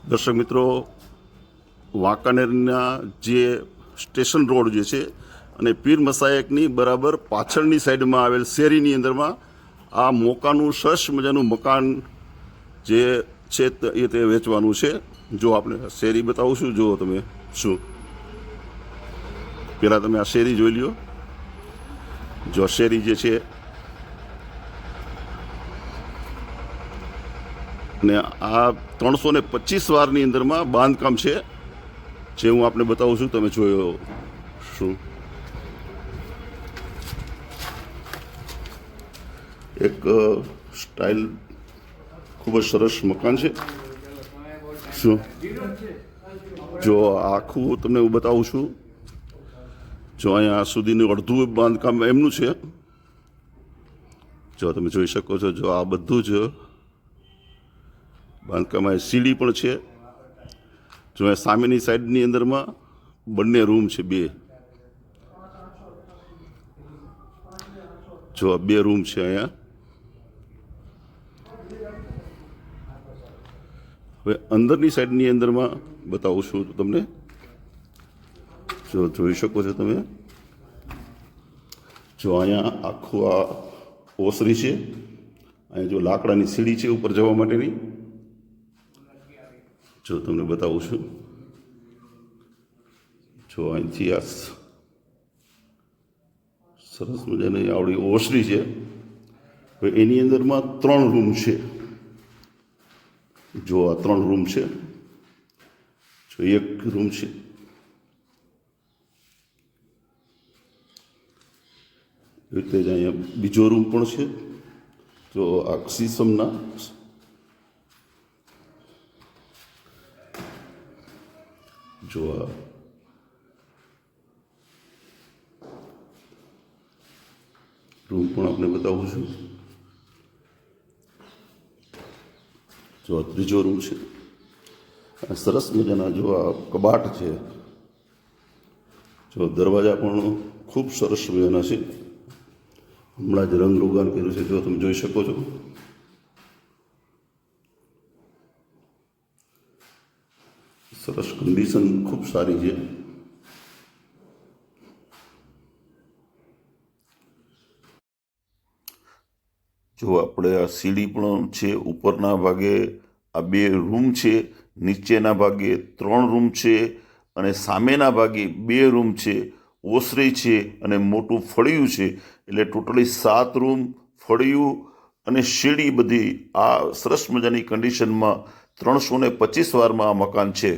દર્શક મિત્રો, વાંકાનેરના જે સ્ટેશન રોડ જે છે અને પીર મસાયકની બરાબર પાછળની સાઈડમાં આવેલ શેરીની અંદરમાં આ મોકાનું સરસ મજાનું મકાન જે છે તે વેચવાનું છે. જો આપણે શેરી બતાવું છું, જુઓ તમે શું. પહેલાં તમે આ શેરી જોઈ લ્યો. જો શેરી જે છે ને આ 325 વારની અંદરમાં બાંધકામ છે, જે હું આપને બતાવું છું. તમે જોયો શું. એક સ્ટાઇલ ખૂબ જ સરસ મકાન છે. શું જો આખું તમને હું બતાવું છું. જો અહીંયા સુધીનું અડધું બાંધકામ એમનું છે. જો તમે જોઈ શકો છો. જો આ બધું જ બાંધકામમાં સીડી પણ છે. જો અહીંયા સામેની સાઈડની અંદરમાં બંને રૂમ છે, બે. જો બે રૂમ છે અહીંયા. હવે અંદરની સાઈડની અંદરમાં બતાવું છું તમને. જો જોઈ શકો છો તમે. જો અહીંયા આખું આ ઓસરી છે. અહીંયા જો લાકડાની સીડી છે ઉપર જવા માટેની. જો તમને બતાવું છું. જો અહીંથી આ સરસ મજાની આવડી ઓસરી છે. હવે એની અંદરમાં 3 રૂમ છે. જો આ 3 રૂમ છે. જો એક રૂમ છે. એવી રીતે જ અહીંયા બીજો રૂમ પણ છે. જો આ સીસમના જો આ રૂમ પણ આપણે બતાવું છું. જો આ ત્રીજો રૂમ છે. સરસ મજાના જો આ કબાટ છે. જો દરવાજા પણ ખૂબ સરસ મજાના છે. હમણાં જ રંગ રોગાન કર્યું છે. જો તમે જોઈ શકો છો. સરસ કન્ડિશન ખૂબ સારી છે. જો આપણે આ સીડી પણ છે. ઉપરના ભાગે આ 2 રૂમ છે. નીચેના ભાગે 3 રૂમ છે અને સામેના ભાગે 2 રૂમ છે. ઓસરી છે અને મોટું ફળિયું છે. એટલે ટોટલી 7 રૂમ, ફળિયું અને સીડી બધી આ સરસ મજાની કન્ડિશનમાં 325 વારમાં આ મકાન છે.